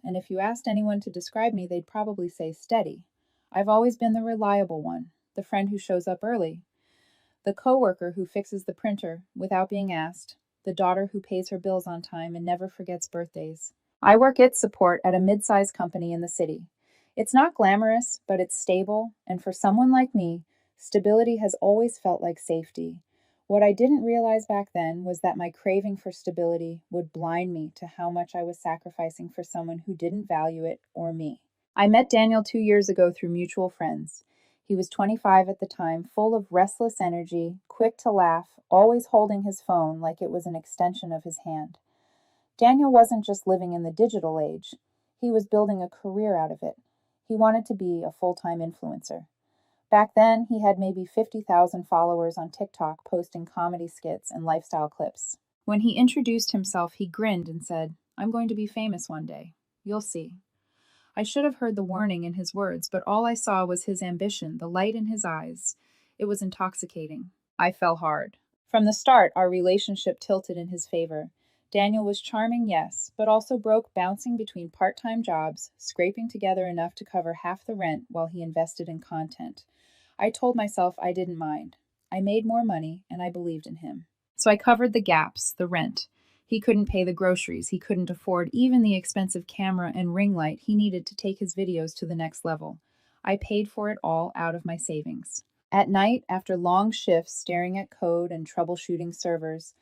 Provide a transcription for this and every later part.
and if you asked anyone to describe me, they'd probably say steady. I've always been the reliable one, the friend who shows up early, the coworker who fixes the printer without being asked, the daughter who pays her bills on time and never forgets birthdays. I work its support at a mid-sized company in the city. It's not glamorous, but it's stable, and for someone like me, stability has always felt like safety. What I didn't realize back then was that my craving for stability would blind me to how much I was sacrificing for someone who didn't value it or me. I met Daniel 2 years ago through mutual friends. He was 25 at the time, full of restless energy, quick to laugh, always holding his phone like it was an extension of his hand. Daniel wasn't just living in the digital age, he was building a career out of it. He wanted to be a full-time influencer. Back then, he had maybe 50,000 followers on TikTok posting comedy skits and lifestyle clips. When he introduced himself, he grinned and said, "I'm going to be famous one day. You'll see." I should have heard the warning in his words, but all I saw was his ambition, the light in his eyes. It was intoxicating. I fell hard. From the start, our relationship tilted in his favor. Daniel was charming, yes, but also broke, bouncing between part-time jobs, scraping together enough to cover half the rent while he invested in content. I told myself I didn't mind. I made more money, and I believed in him. So I covered the gaps, the rent. He couldn't pay the groceries. He couldn't afford even the expensive camera and ring light he needed to take his videos to the next level. I paid for it all out of my savings. At night, after long shifts staring at code and troubleshooting servers,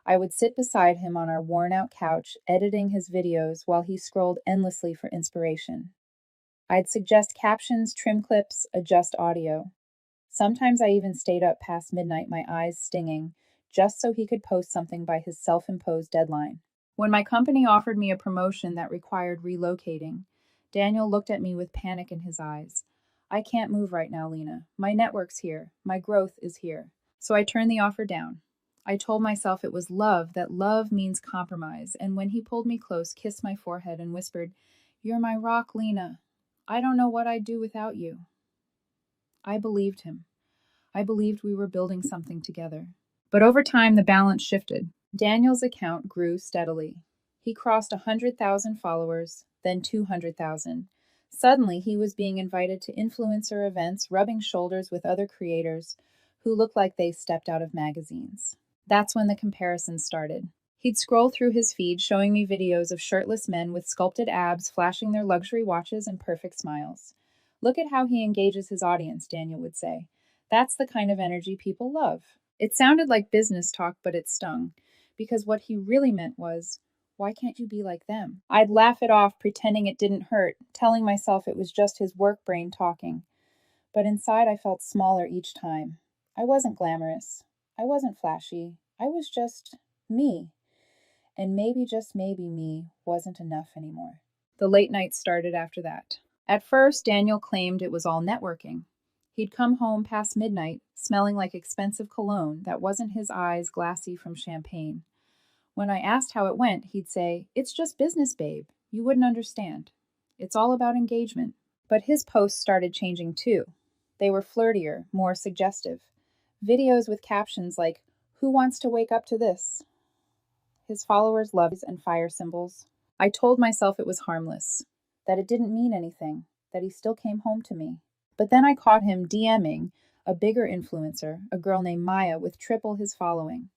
I would sit beside him on our worn-out couch, editing his videos while he scrolled endlessly for inspiration. I'd suggest captions, trim clips, adjust audio. Sometimes I even stayed up past midnight, my eyes stinging, just so he could post something by his self-imposed deadline. When my company offered me a promotion that required relocating, Daniel looked at me with panic in his eyes. "I can't move right now, Lena. My network's here. My growth is here." So I turned the offer down. I told myself it was love, that love means compromise, and when he pulled me close, kissed my forehead, and whispered, "You're my rock, Lena. I don't know what I'd do without you." I believed him. I believed we were building something together. But over time, the balance shifted. Daniel's account grew steadily. He crossed 100,000 followers, then 200,000. Suddenly, he was being invited to influencer events, rubbing shoulders with other creators who looked like they stepped out of magazines. That's when the comparison started. He'd scroll through his feed, showing me videos of shirtless men with sculpted abs flashing their luxury watches and perfect smiles. "Look at how he engages his audience," Daniel would say. "That's the kind of energy people love." It sounded like business talk, but it stung, because what he really meant was, "Why can't you be like them?" I'd laugh it off, pretending it didn't hurt, telling myself it was just his work brain talking. But inside, I felt smaller each time. I wasn't glamorous. I wasn't flashy. I was just me. And maybe, just maybe, me wasn't enough anymore. The late nights started after that. At first, Daniel claimed it was all networking. He'd come home past midnight, smelling like expensive cologne that wasn't his eyes glassy from champagne. When I asked how it went, he'd say, "It's just business, babe. You wouldn't understand. It's all about engagement." But his posts started changing too. They were flirtier, more suggestive. Videos with captions like, "Who wants to wake up to this?" His followers loved and fire symbols. I told myself it was harmless, that it didn't mean anything, that he still came home to me. But then I caught him DMing a bigger influencer, a girl named Maya with triple his following.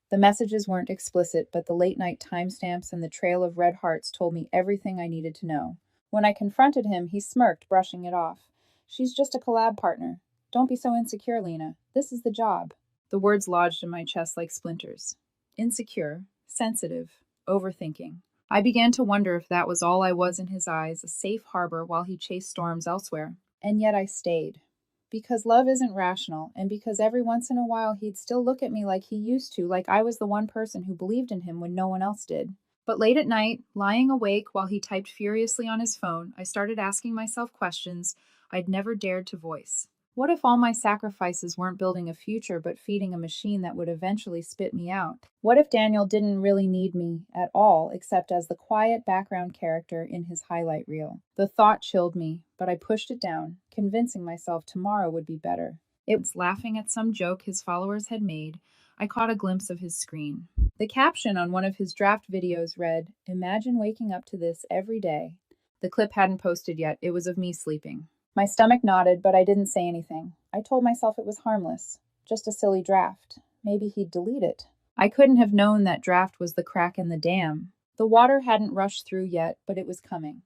The messages weren't explicit, but the late night timestamps and the trail of red hearts told me everything I needed to know. When I confronted him, he smirked, brushing it off. "She's just a collab partner. Don't be so insecure, Lena. This is the job." The words lodged in my chest like splinters. Insecure, sensitive, overthinking. I began to wonder if that was all I was in his eyes, a safe harbor while he chased storms elsewhere. And yet I stayed. Because love isn't rational, and because every once in a while he'd still look at me like he used to, like I was the one person who believed in him when no one else did. But late at night, lying awake while he typed furiously on his phone, I started asking myself questions I'd never dared to voice. What if all my sacrifices weren't building a future but feeding a machine that would eventually spit me out? What if Daniel didn't really need me at all except as the quiet background character in his highlight reel? The thought chilled me, but I pushed it down, convincing myself tomorrow would be better. It was laughing at some joke his followers had made. I caught a glimpse of his screen. The caption on one of his draft videos read, "Imagine waking up to this every day." The clip hadn't posted yet. It was of me sleeping. My stomach nodded, but I didn't say anything. I told myself it was harmless. Just a silly draft. Maybe he'd delete it. I couldn't have known that draft was the crack in the dam. The water hadn't rushed through yet, but it was coming.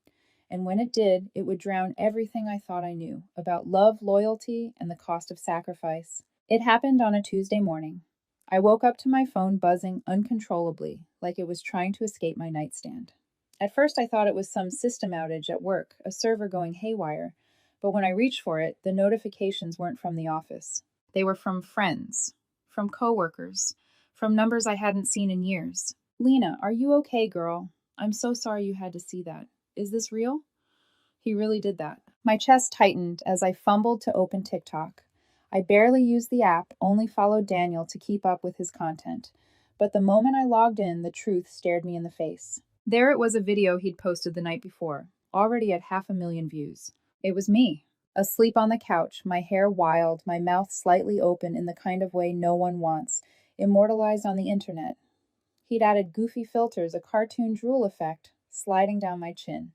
And when it did, it would drown everything I thought I knew about love, loyalty, and the cost of sacrifice. It happened on a Tuesday morning. I woke up to my phone buzzing uncontrollably, like it was trying to escape my nightstand. At first, I thought it was some system outage at work, a server going haywire, but when I reached for it, the notifications weren't from the office. They were from friends, from coworkers, from numbers I hadn't seen in years. Lena, are you okay, girl? I'm so sorry you had to see that. Is this real? He really did that. My chest tightened as I fumbled to open TikTok. I barely used the app, only followed Daniel to keep up with his content. But the moment I logged in, the truth stared me in the face. There it was, a video he'd posted the night before, already at 500,000 views. It was me, asleep on the couch, my hair wild, my mouth slightly open in the kind of way no one wants, immortalized on the internet. He'd added goofy filters, a cartoon drool effect sliding down my chin,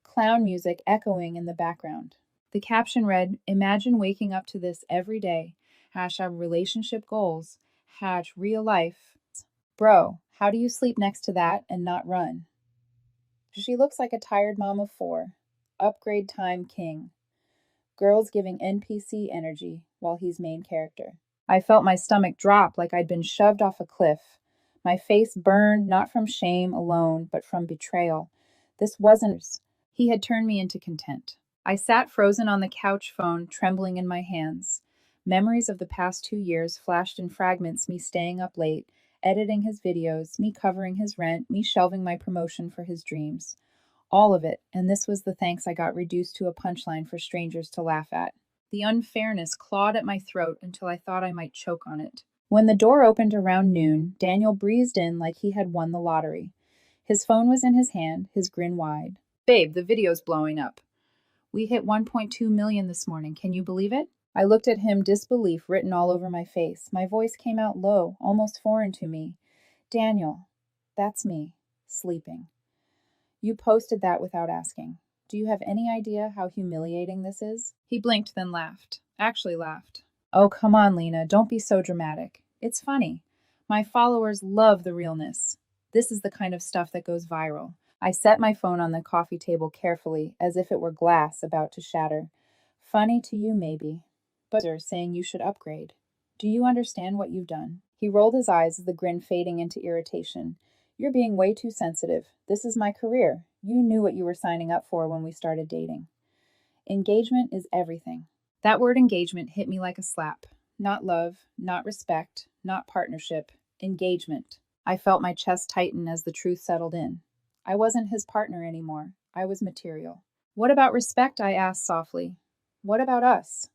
clown music echoing in the background. The caption read, "Imagine waking up to this every day. Hashtag relationship goals. Hash real life. Bro, how do you sleep next to that and not run?" She looks like a tired mom of 4. Upgrade time king. Girls giving NPC energy while he's main character. I felt my stomach drop like I'd been shoved off a cliff. My face burned, not from shame alone, but from betrayal. This wasn't. He had turned me into content. I sat frozen on the couch, phone trembling in my hands. Memories of the past 2 years flashed in fragments, me staying up late, editing his videos, me covering his rent, me shelving my promotion for his dreams. All of it, and this was the thanks I got reduced to a punchline for strangers to laugh at. The unfairness clawed at my throat until I thought I might choke on it. When the door opened around noon, Daniel breezed in like he had won the lottery. His phone was in his hand, his grin wide. "Babe, the video's blowing up. We hit 1.2 million this morning. Can you believe it?" I looked at him, disbelief written all over my face. My voice came out low, almost foreign to me. "Daniel, that's me, sleeping. You posted that without asking. Do you have any idea how humiliating this is?" He blinked, then laughed. Actually laughed. "Oh, come on, Lena. Don't be so dramatic. It's funny. My followers love the realness. This is the kind of stuff that goes viral." I set my phone on the coffee table carefully, as if it were glass about to shatter. "Funny to you, maybe. But they're saying you should upgrade. Do you understand what you've done?" He rolled his eyes, the grin fading into irritation. "You're being way too sensitive. This is my career. You knew what you were signing up for when we started dating. Engagement is everything." That word engagement hit me like a slap. Not love, not respect, not partnership. Engagement. I felt my chest tighten as the truth settled in. I wasn't his partner anymore. I was material. "What about respect?" I asked softly. "What about us?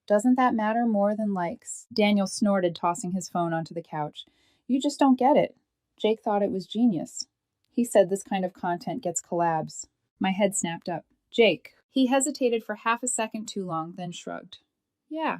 Doesn't that matter more than likes?" Daniel snorted, tossing his phone onto the couch. "You just don't get it. Jake thought it was genius. He said this kind of content gets collabs." My head snapped up. "Jake." He hesitated for half a second too long, then shrugged. "Yeah,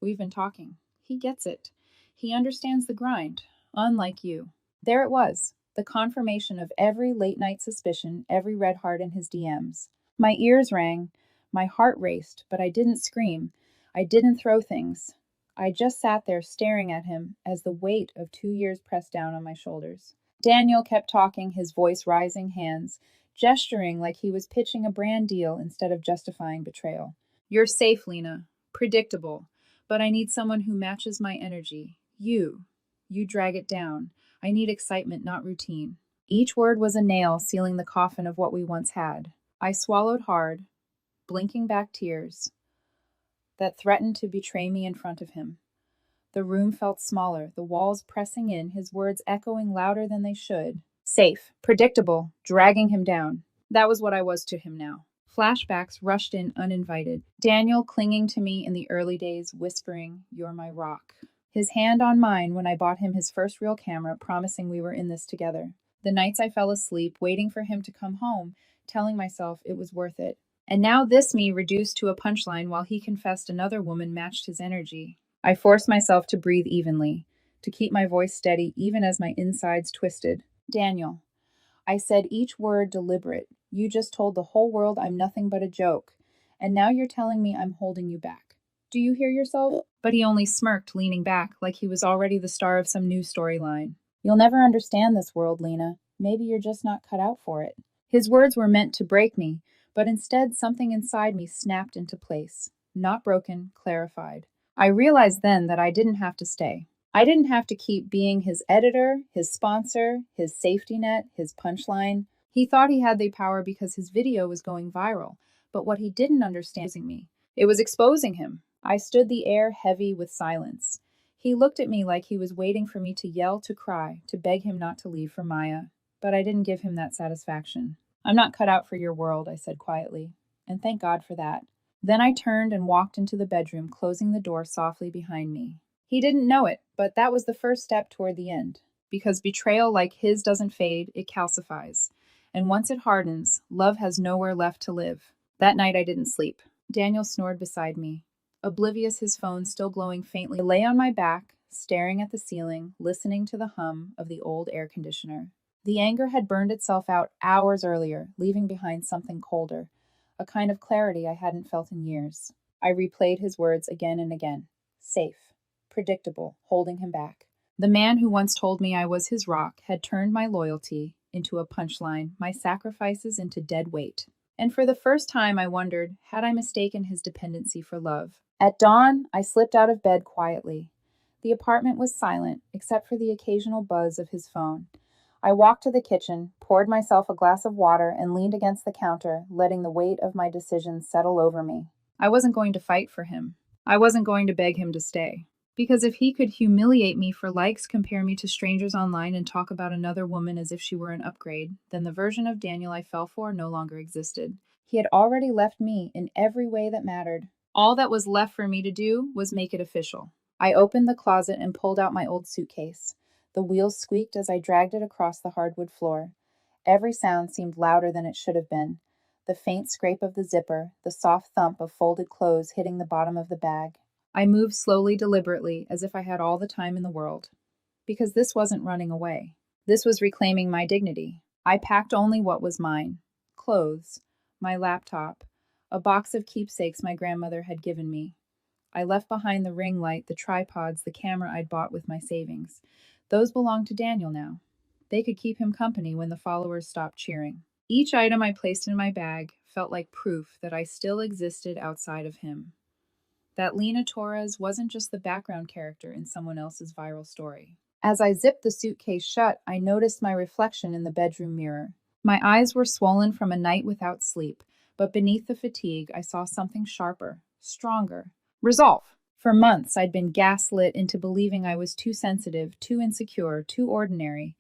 we've been talking. He gets it. He understands the grind, unlike you." There it was, the confirmation of every late-night suspicion, every red heart in his DMs. My ears rang, my heart raced, but I didn't scream. I didn't throw things. I just sat there staring at him as the weight of 2 years pressed down on my shoulders. Daniel kept talking, his voice rising, hands gesturing like he was pitching a brand deal instead of justifying betrayal. "You're safe, Lena. Predictable. But I need someone who matches my energy. You. You drag it down. I need excitement, not routine." Each word was a nail sealing the coffin of what we once had. I swallowed hard, blinking back tears that threatened to betray me in front of him. The room felt smaller, the walls pressing in, his words echoing louder than they should. Safe, predictable, dragging him down. That was what I was to him now. Flashbacks rushed in uninvited. Daniel clinging to me in the early days, whispering, "You're my rock." His hand on mine when I bought him his first real camera, promising we were in this together. The nights I fell asleep, waiting for him to come home, telling myself it was worth it. And now this me reduced to a punchline while he confessed another woman matched his energy. I forced myself to breathe evenly, to keep my voice steady even as my insides twisted. "Daniel." I said each word deliberate, You just told the whole world I'm nothing but a joke, and now you're telling me I'm holding you back. Do you hear yourself? But he only smirked, leaning back, like he was already the star of some new storyline. You'll never understand this world, Lena. Maybe you're just not cut out for it. His words were meant to break me, but instead something inside me snapped into place. Not broken, clarified. I realized then that I didn't have to stay. I didn't have to keep being his editor, his sponsor, his safety net, his punchline. He thought he had the power because his video was going viral, but what he didn't understand was me. It was exposing him. I stood the air heavy with silence. He looked at me like he was waiting for me to yell, to cry, to beg him not to leave for Maya, but I didn't give him that satisfaction. I'm not cut out for your world, I said quietly, and thank God for that. Then I turned and walked into the bedroom, closing the door softly behind me. He didn't know it, but that was the first step toward the end. Because betrayal like his doesn't fade, it calcifies. And once it hardens, love has nowhere left to live. That night I didn't sleep. Daniel snored beside me. Oblivious, his phone still glowing faintly, I lay on my back, staring at the ceiling, listening to the hum of the old air conditioner. The anger had burned itself out hours earlier, leaving behind something colder, a kind of clarity I hadn't felt in years. I replayed his words again and again. Safe, predictable, holding him back. The man who once told me I was his rock had turned my loyalty into a punchline, my sacrifices into dead weight. And for the first time I wondered, had I mistaken his dependency for love? At dawn, I slipped out of bed quietly. The apartment was silent, except for the occasional buzz of his phone. I walked to the kitchen, poured myself a glass of water, and leaned against the counter, letting the weight of my decisions settle over me. I wasn't going to fight for him. I wasn't going to beg him to stay. Because if he could humiliate me for likes, compare me to strangers online, and talk about another woman as if she were an upgrade, then the version of Daniel I fell for no longer existed. He had already left me in every way that mattered. All that was left for me to do was make it official. I opened the closet and pulled out my old suitcase. The wheels squeaked as I dragged it across the hardwood floor. Every sound seemed louder than it should have been. The faint scrape of the zipper, the soft thump of folded clothes hitting the bottom of the bag. I moved slowly, deliberately, as if I had all the time in the world. Because this wasn't running away. This was reclaiming my dignity. I packed only what was mine. Clothes, my laptop, a box of keepsakes my grandmother had given me. I left behind the ring light, the tripods, the camera I'd bought with my savings. Those belonged to Daniel now. They could keep him company when the followers stopped cheering. Each item I placed in my bag felt like proof that I still existed outside of him. That Lena Torres wasn't just the background character in someone else's viral story. As I zipped the suitcase shut, I noticed my reflection in the bedroom mirror. My eyes were swollen from a night without sleep, but beneath the fatigue, I saw something sharper, stronger. Resolve. For months, I'd been gaslit into believing I was too sensitive, too insecure, too ordinary.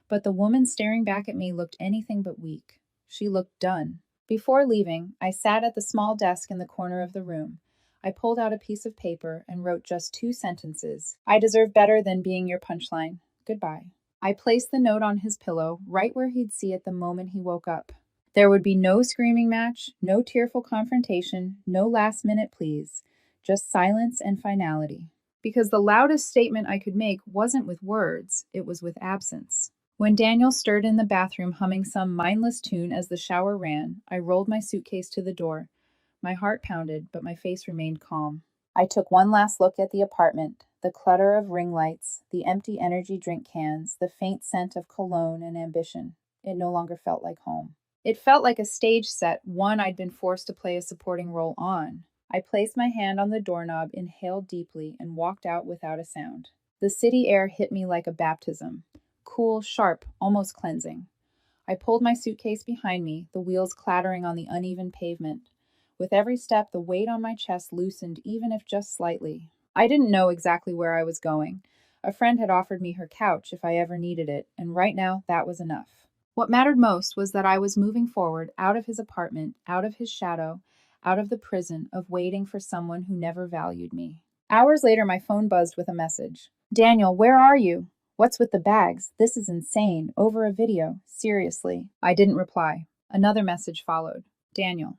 But the woman staring back at me looked anything but weak. She looked done. Before leaving, I sat at the small desk in the corner of the room. I pulled out a piece of paper and wrote just 2 sentences. I deserve better than being your punchline. Goodbye. I placed the note on his pillow, right where he'd see it the moment he woke up. There would be no screaming match, no tearful confrontation, no last-minute pleas. Just silence and finality. Because the loudest statement I could make wasn't with words, it was with absence. When Daniel stirred in the bathroom humming some mindless tune as the shower ran, I rolled my suitcase to the door. My heart pounded, but my face remained calm. I took one last look at the apartment, the clutter of ring lights, the empty energy drink cans, the faint scent of cologne and ambition. It no longer felt like home. It felt like a stage set, one I'd been forced to play a supporting role on. I placed my hand on the doorknob, inhaled deeply, and walked out without a sound. The city air hit me like a baptism. Cool, sharp, almost cleansing. I pulled my suitcase behind me, the wheels clattering on the uneven pavement. With every step, the weight on my chest loosened, even if just slightly. I didn't know exactly where I was going. A friend had offered me her couch if I ever needed it, and right now, that was enough. What mattered most was that I was moving forward, out of his apartment, out of his shadow, out of the prison of waiting for someone who never valued me. Hours later, my phone buzzed with a message. Daniel, where are you? What's with the bags? This is insane. Over a video. Seriously. I didn't reply. Another message followed. Daniel,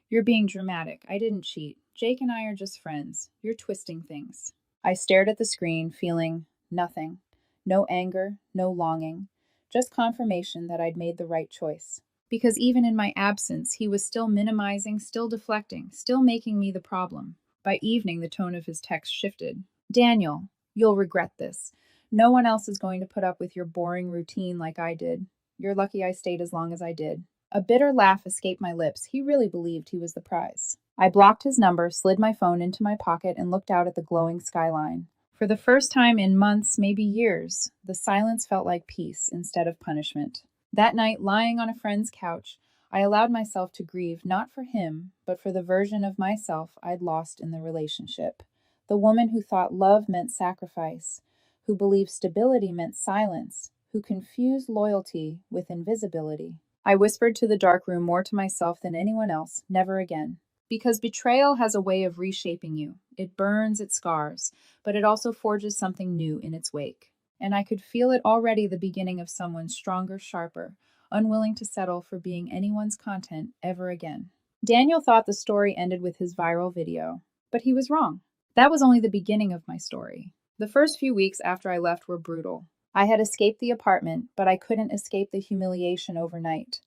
you're being dramatic. I didn't cheat. Jake and I are just friends. You're twisting things. I stared at the screen, feeling nothing. No anger, no longing. Just confirmation that I'd made the right choice. Because even in my absence, he was still minimizing, still deflecting, still making me the problem. By evening, the tone of his text shifted. Daniel, you'll regret this. No one else is going to put up with your boring routine like I did. You're lucky I stayed as long as I did. A bitter laugh escaped my lips. He really believed he was the prize. I blocked his number, slid my phone into my pocket, and looked out at the glowing skyline. For the first time in months, maybe years, the silence felt like peace instead of punishment. That night, lying on a friend's couch, I allowed myself to grieve not for him, but for the version of myself I'd lost in the relationship. The woman who thought love meant sacrifice, who believed stability meant silence, who confused loyalty with invisibility. I whispered to the dark room more to myself than anyone else, never again. Because betrayal has a way of reshaping you. It burns, it scars, but it also forges something new in its wake. And I could feel it already, the beginning of someone stronger, sharper, unwilling to settle for being anyone's content ever again. Daniel thought the story ended with his viral video, but he was wrong. That was only the beginning of my story. The first few weeks after I left were brutal. I had escaped the apartment, but I couldn't escape the humiliation overnight.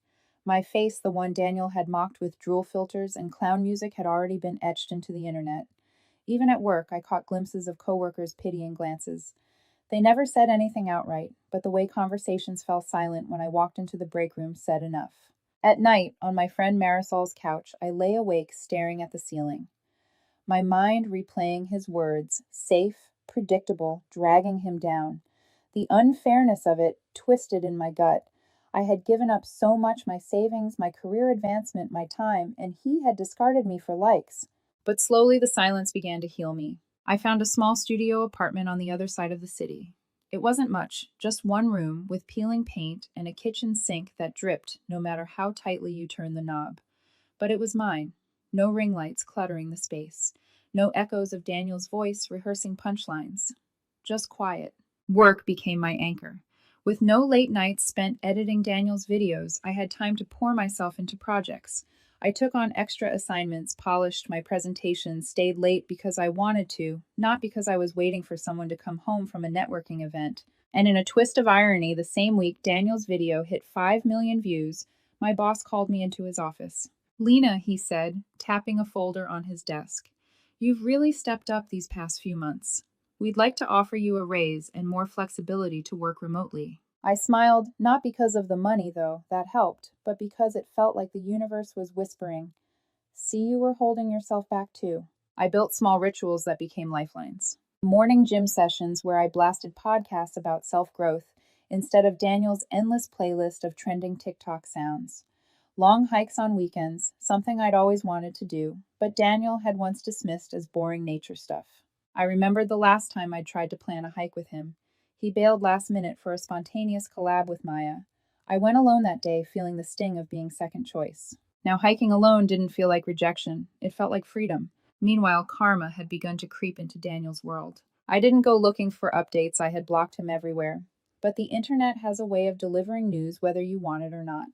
My face, the one Daniel had mocked with drool filters and clown music, had already been etched into the internet. Even at work, I caught glimpses of coworkers' pitying glances. They never said anything outright, but the way conversations fell silent when I walked into the break room said enough. At night, on my friend Marisol's couch, I lay awake staring at the ceiling. My mind replaying his words, safe, predictable, dragging him down. The unfairness of it twisted in my gut. I had given up so much, my savings, my career advancement, my time, and he had discarded me for likes. But slowly the silence began to heal me. I found a small studio apartment on the other side of the city. It wasn't much, just one room with peeling paint and a kitchen sink that dripped no matter how tightly you turned the knob. But it was mine. No ring lights cluttering the space. No echoes of Daniel's voice rehearsing punchlines. Just quiet. Work became my anchor. With no late nights spent editing Daniel's videos, I had time to pour myself into projects. I took on extra assignments, polished my presentations, stayed late because I wanted to, not because I was waiting for someone to come home from a networking event. And in a twist of irony, the same week Daniel's video hit 5 million views, my boss called me into his office. Lena, he said, tapping a folder on his desk, you've really stepped up these past few months. We'd like to offer you a raise and more flexibility to work remotely. I smiled, not because of the money, though, that helped, but because it felt like the universe was whispering, see, you were holding yourself back too. I built small rituals that became lifelines. Morning gym sessions where I blasted podcasts about self-growth instead of Daniel's endless playlist of trending TikTok sounds. Long hikes on weekends, something I'd always wanted to do, but Daniel had once dismissed as boring nature stuff. I remembered the last time I'd tried to plan a hike with him. He bailed last minute for a spontaneous collab with Maya. I went alone that day, feeling the sting of being second choice. Now, hiking alone didn't feel like rejection. It felt like freedom. Meanwhile, karma had begun to creep into Daniel's world. I didn't go looking for updates. I had blocked him everywhere. But the internet has a way of delivering news whether you want it or not.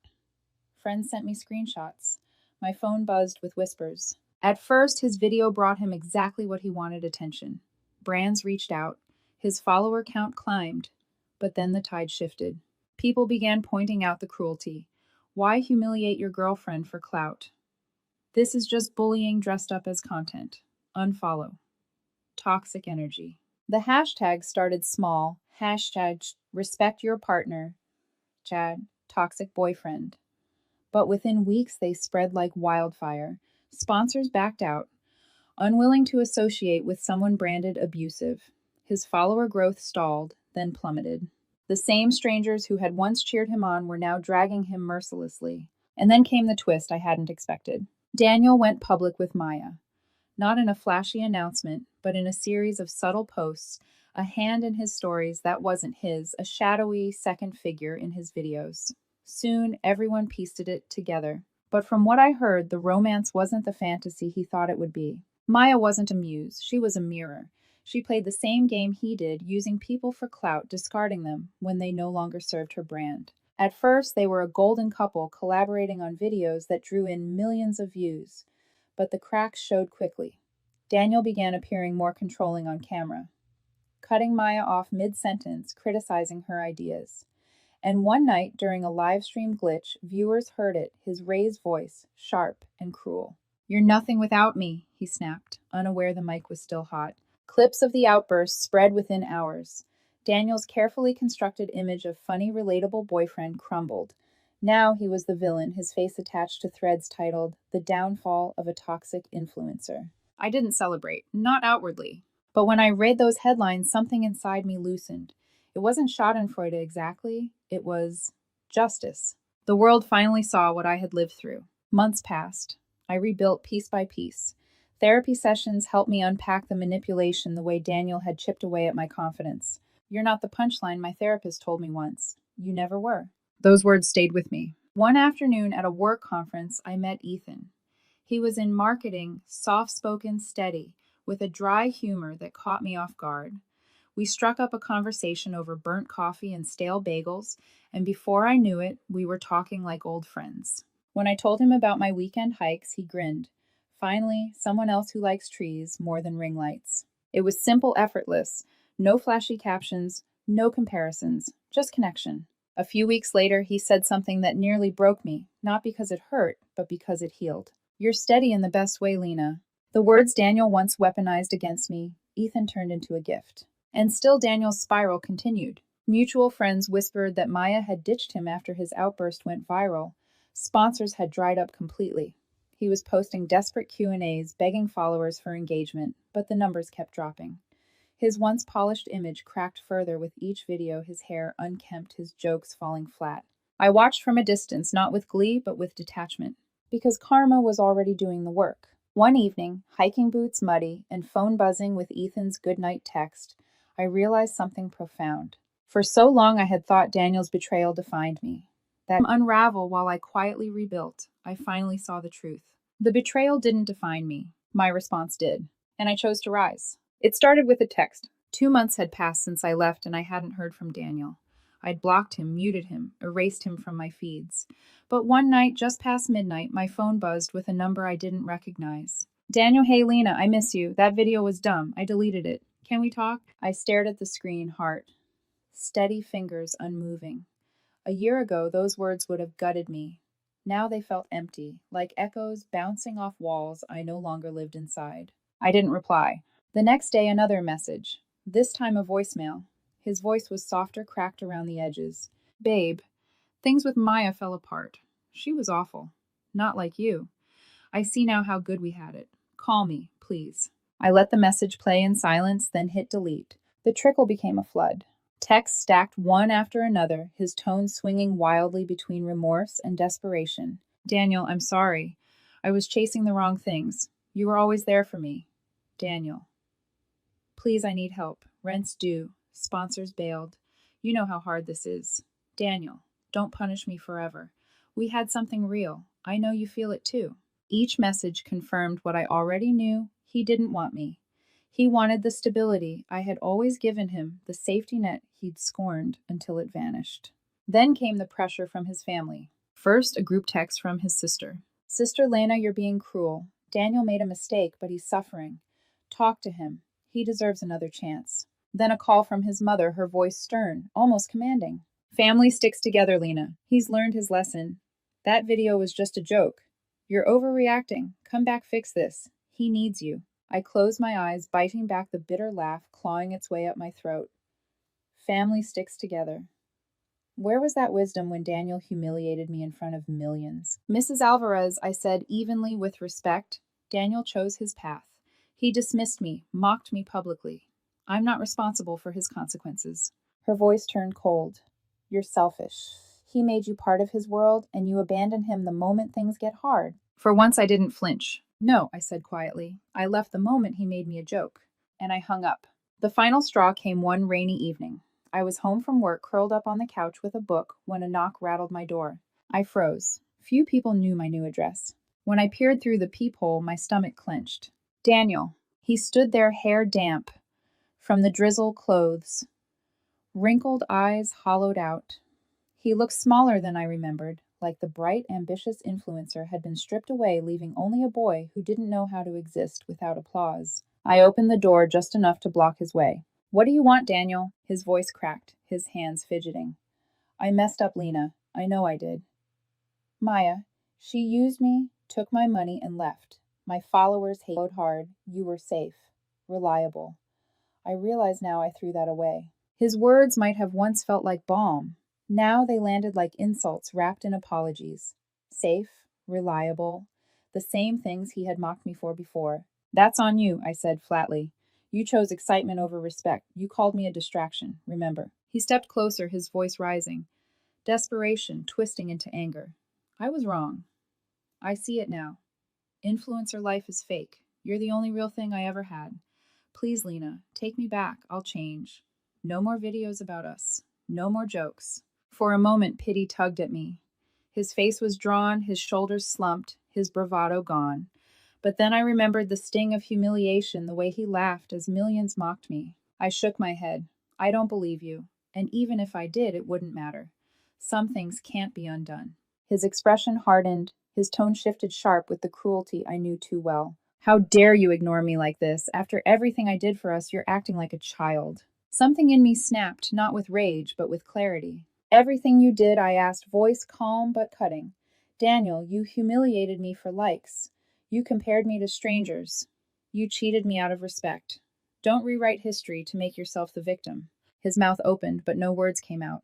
Friends sent me screenshots. My phone buzzed with whispers. At first, his video brought him exactly what he wanted: attention. Brands reached out. His follower count climbed. But then the tide shifted. People began pointing out the cruelty. Why humiliate your girlfriend for clout? This is just bullying dressed up as content. Unfollow. Toxic energy. The hashtags started small. Hashtag respect your partner. Chad, toxic boyfriend. But within weeks, they spread like wildfire. Sponsors backed out, unwilling to associate with someone branded abusive. His follower growth stalled, then plummeted. The same strangers who had once cheered him on were now dragging him mercilessly. And then came the twist I hadn't expected. Daniel went public with Maya. Not in a flashy announcement, but in a series of subtle posts, a hand in his stories that wasn't his, a shadowy second figure in his videos. Soon, everyone pieced it together. But from what I heard, the romance wasn't the fantasy he thought it would be. Maya wasn't a muse. She was a mirror. She played the same game he did, using people for clout, discarding them when they no longer served her brand. At first, they were a golden couple collaborating on videos that drew in millions of views. But the cracks showed quickly. Daniel began appearing more controlling on camera, cutting Maya off mid-sentence, criticizing her ideas. And one night, during a live stream glitch, viewers heard it, his raised voice, sharp and cruel. "You're nothing without me," he snapped, unaware the mic was still hot. Clips of the outburst spread within hours. Daniel's carefully constructed image of funny, relatable boyfriend crumbled. Now he was the villain, his face attached to threads titled, "The Downfall of a Toxic Influencer." I didn't celebrate, not outwardly. But when I read those headlines, something inside me loosened. It wasn't schadenfreude exactly, it was justice. The world finally saw what I had lived through. Months passed. I rebuilt piece by piece. Therapy sessions helped me unpack the manipulation the way Daniel had chipped away at my confidence. "You're not the punchline," my therapist told me once. "You never were." Those words stayed with me. One afternoon at a work conference, I met Ethan. He was in marketing, soft-spoken, steady, with a dry humor that caught me off guard. We struck up a conversation over burnt coffee and stale bagels, and before I knew it, we were talking like old friends. When I told him about my weekend hikes, he grinned. Finally, someone else who likes trees more than ring lights. It was simple, effortless. No flashy captions, no comparisons, just connection. A few weeks later, he said something that nearly broke me, not because it hurt, but because it healed. "You're steady in the best way, Lena." The words Daniel once weaponized against me, Ethan turned into a gift. And still Daniel's spiral continued. Mutual friends whispered that Maya had ditched him after his outburst went viral. Sponsors had dried up completely. He was posting desperate Q&As, begging followers for engagement, but the numbers kept dropping. His once polished image cracked further with each video, his hair unkempt, his jokes falling flat. I watched from a distance, not with glee, but with detachment. Because karma was already doing the work. One evening, hiking boots muddy and phone buzzing with Ethan's goodnight text, I realized something profound. For so long I had thought Daniel's betrayal defined me. That unravel while I quietly rebuilt, I finally saw the truth. The betrayal didn't define me. My response did. And I chose to rise. It started with a text. 2 months had passed since I left and I hadn't heard from Daniel. I'd blocked him, muted him, erased him from my feeds. But one night, just past midnight, my phone buzzed with a number I didn't recognize. "Daniel, hey Lena, I miss you. That video was dumb. I deleted it. Can we talk?" I stared at the screen, heart. Steady fingers unmoving. A year ago, those words would have gutted me. Now they felt empty, like echoes bouncing off walls I no longer lived inside. I didn't reply. The next day, another message. This time a voicemail. His voice was softer, cracked around the edges. "Babe, things with Maya fell apart. She was awful. Not like you. I see now how good we had it. Call me, please." I let the message play in silence, then hit delete. The trickle became a flood. Texts stacked one after another, his tone swinging wildly between remorse and desperation. "Daniel, I'm sorry. I was chasing the wrong things. You were always there for me. Daniel. Please, I need help. Rent's due. Sponsors bailed. You know how hard this is. Daniel, don't punish me forever. We had something real. I know you feel it too." Each message confirmed what I already knew. He didn't want me. He wanted the stability I had always given him, the safety net he'd scorned until it vanished. Then came the pressure from his family. First, a group text from his sister. "Sister Lena, you're being cruel. Daniel made a mistake, but he's suffering. Talk to him. He deserves another chance." Then a call from his mother, her voice stern, almost commanding. "Family sticks together, Lena. He's learned his lesson. That video was just a joke. You're overreacting. Come back, fix this. He needs you." I closed my eyes, biting back the bitter laugh clawing its way up my throat. Family sticks together. Where was that wisdom when Daniel humiliated me in front of millions? "Mrs. Alvarez," I said evenly with respect. Daniel chose his path. He dismissed me, mocked me publicly. I'm not responsible for his consequences. Her voice turned cold. "You're selfish. He made you part of his world, and you abandon him the moment things get hard." For once I didn't flinch. "No," I said quietly. "I left the moment he made me a joke." And I hung up. The final straw came one rainy evening. I was home from work, curled up on the couch with a book, when a knock rattled my door. I froze. Few people knew my new address. When I peered through the peephole, my stomach clenched. Daniel. He stood there, hair damp from the drizzle clothes, wrinkled eyes hollowed out. He looked smaller than I remembered, like the bright, ambitious influencer had been stripped away, leaving only a boy who didn't know how to exist without applause. I opened the door just enough to block his way. "What do you want, Daniel?" His voice cracked, his hands fidgeting. I messed up, Lena. I know I did. Maya, she used me, took my money, and left. My followers followed hard. You were safe, reliable. I realize now I threw that away. His words might have once felt like balm. Now they landed like insults wrapped in apologies. Safe, reliable, the same things he had mocked me for before. That's on you, I said flatly. You chose excitement over respect. You called me a distraction, remember. He stepped closer, his voice rising, desperation twisting into anger. I was wrong. I see it now. Influencer life is fake. You're the only real thing I ever had. Please, Lena, take me back. I'll change. No more videos about us. No more jokes. For a moment, pity tugged at me. His face was drawn, his shoulders slumped, his bravado gone. But then I remembered the sting of humiliation, the way he laughed as millions mocked me. I shook my head. I don't believe you. And even if I did, it wouldn't matter. Some things can't be undone. His expression hardened, his tone shifted sharp with the cruelty I knew too well. How dare you ignore me like this? After everything I did for us, you're acting like a child. Something in me snapped, not with rage, but with clarity. Everything you did, I asked, voice calm but cutting. Daniel, you humiliated me for likes. You compared me to strangers. You cheated me out of respect. Don't rewrite history to make yourself the victim. His mouth opened, but no words came out.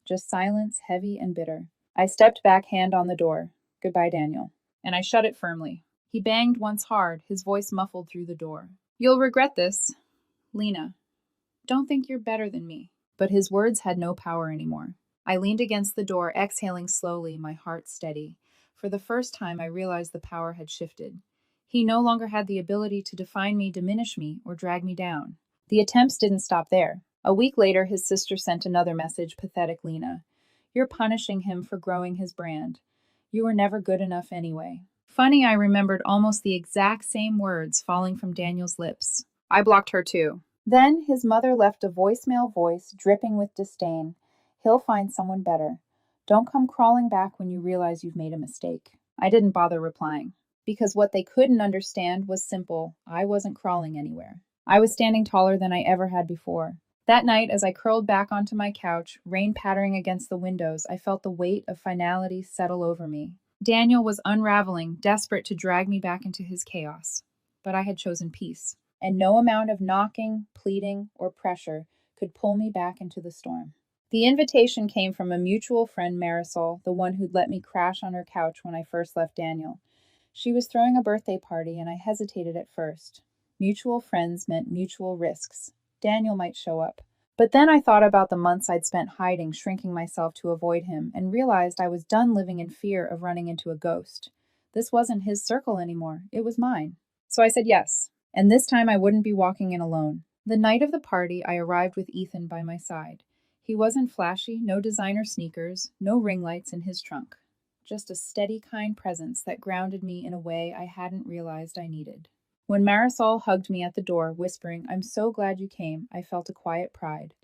Just silence, heavy and bitter. I stepped back, hand on the door. Goodbye, Daniel. And I shut it firmly. He banged once hard, his voice muffled through the door. You'll regret this. Lena, don't think you're better than me. But his words had no power anymore. I leaned against the door, exhaling slowly, my heart steady. For the first time, I realized the power had shifted. He no longer had the ability to define me, diminish me, or drag me down. The attempts didn't stop there. A week later, his sister sent another message, pathetic Lena. You're punishing him for growing his brand. You were never good enough anyway. Funny, I remembered almost the exact same words falling from Daniel's lips. I blocked her too. Then his mother left a voicemail voice dripping with disdain. He'll find someone better. Don't come crawling back when you realize you've made a mistake. I didn't bother replying, because what they couldn't understand was simple. I wasn't crawling anywhere. I was standing taller than I ever had before. That night, as I curled back onto my couch, rain pattering against the windows, I felt the weight of finality settle over me. Daniel was unraveling, desperate to drag me back into his chaos. But I had chosen peace, and no amount of knocking, pleading, or pressure could pull me back into the storm. The invitation came from a mutual friend, Marisol, the one who'd let me crash on her couch when I first left Daniel. She was throwing a birthday party, and I hesitated at first. Mutual friends meant mutual risks. Daniel might show up. But then I thought about the months I'd spent hiding, shrinking myself to avoid him, and realized I was done living in fear of running into a ghost. This wasn't his circle anymore. It was mine. So I said yes. And this time I wouldn't be walking in alone. The night of the party, I arrived with Ethan by my side. He wasn't flashy, no designer sneakers, no ring lights in his trunk. Just a steady, kind presence that grounded me in a way I hadn't realized I needed. When Marisol hugged me at the door, whispering, "I'm so glad you came," I felt a quiet pride.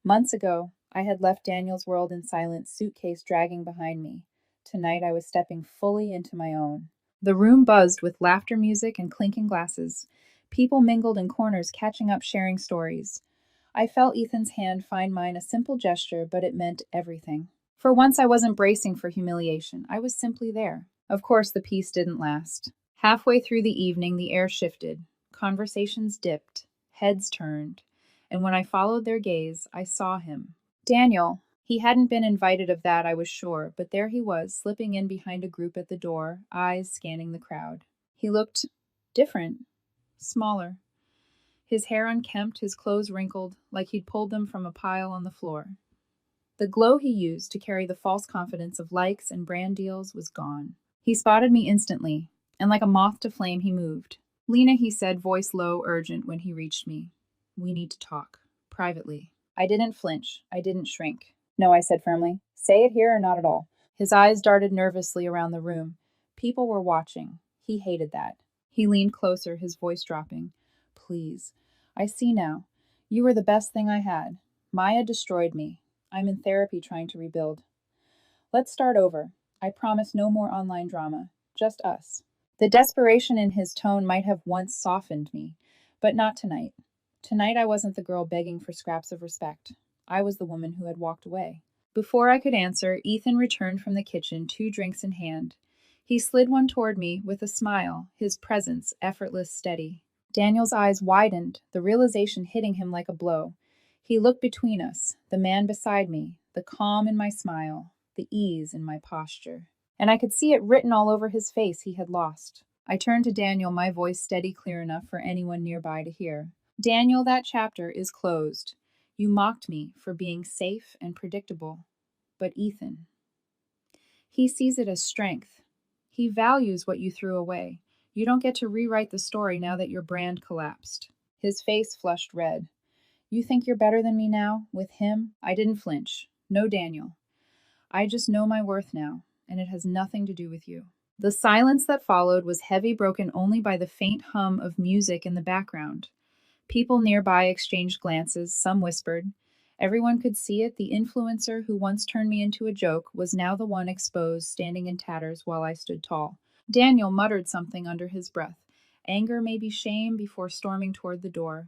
Months ago, I had left Daniel's world in silence, suitcase dragging behind me. Tonight, I was stepping fully into my own. The room buzzed with laughter music and clinking glasses. People mingled in corners, catching up, sharing stories. I felt Ethan's hand find mine, a simple gesture, but it meant everything. For once, I wasn't bracing for humiliation. I was simply there. Of course, the peace didn't last. Halfway through the evening, the air shifted. Conversations dipped. Heads turned. And when I followed their gaze, I saw him. Daniel. He hadn't been invited of that, I was sure, but there he was, slipping in behind a group at the door, eyes scanning the crowd. He looked different. Smaller. His hair unkempt, his clothes wrinkled, like he'd pulled them from a pile on the floor. The glow he used to carry the false confidence of likes and brand deals was gone. He spotted me instantly, and like a moth to flame, he moved. "Lena," he said, voice low, urgent, when he reached me. "We need to talk. Privately." I didn't flinch. I didn't shrink. "No," I said firmly. "Say it here or not at all." His eyes darted nervously around the room. People were watching. He hated that. He leaned closer, his voice dropping. "Please. I see now. You were the best thing I had. Maya destroyed me. I'm in therapy trying to rebuild. Let's start over. I promise no more online drama. Just us." The desperation in his tone might have once softened me, but not tonight. Tonight I wasn't the girl begging for scraps of respect. I was the woman who had walked away. Before I could answer, Ethan returned from the kitchen, 2 drinks in hand. He slid one toward me with a smile, his presence effortless steady. Daniel's eyes widened, the realization hitting him like a blow. He looked between us, the man beside me, the calm in my smile, the ease in my posture. And I could see it written all over his face he had lost. I turned to Daniel, my voice steady clear enough for anyone nearby to hear. Daniel, that chapter is closed. You mocked me for being safe and predictable. But Ethan, he sees it as strength. He values what you threw away. You don't get to rewrite the story now that your brand collapsed. His face flushed red. You think you're better than me now? With him? I didn't flinch. No, Daniel. I just know my worth now, and it has nothing to do with you. The silence that followed was heavy, broken only by the faint hum of music in the background. People nearby exchanged glances, some whispered. Everyone could see it. The influencer who once turned me into a joke was now the one exposed, standing in tatters while I stood tall. Daniel muttered something under his breath. Anger, maybe shame, before storming toward the door.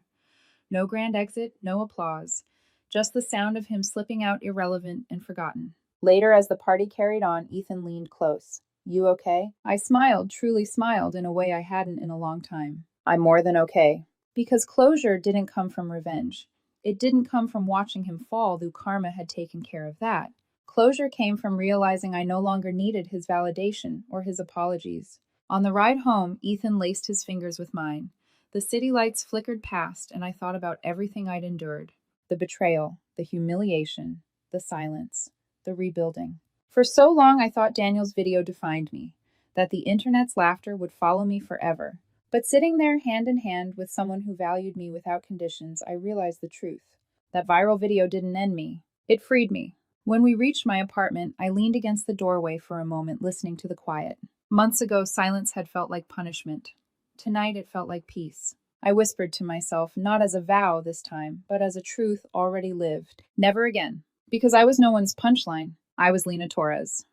No grand exit, no applause. Just the sound of him slipping out, irrelevant and forgotten. Later, as the party carried on, Ethan leaned close. You okay? I smiled, truly smiled, in a way I hadn't in a long time. I'm more than okay. Because closure didn't come from revenge. It didn't come from watching him fall, though karma had taken care of that. Closure came from realizing I no longer needed his validation or his apologies. On the ride home, Ethan laced his fingers with mine. The city lights flickered past, and I thought about everything I'd endured. The betrayal, the humiliation, the silence, the rebuilding. For so long, I thought Daniel's video defined me, that the internet's laughter would follow me forever. But sitting there hand in hand with someone who valued me without conditions, I realized the truth. That viral video didn't end me. It freed me. When we reached my apartment, I leaned against the doorway for a moment, listening to the quiet. Months ago, silence had felt like punishment. Tonight, it felt like peace. I whispered to myself, not as a vow this time, but as a truth already lived. Never again. Because I was no one's punchline. I was Lena Torres.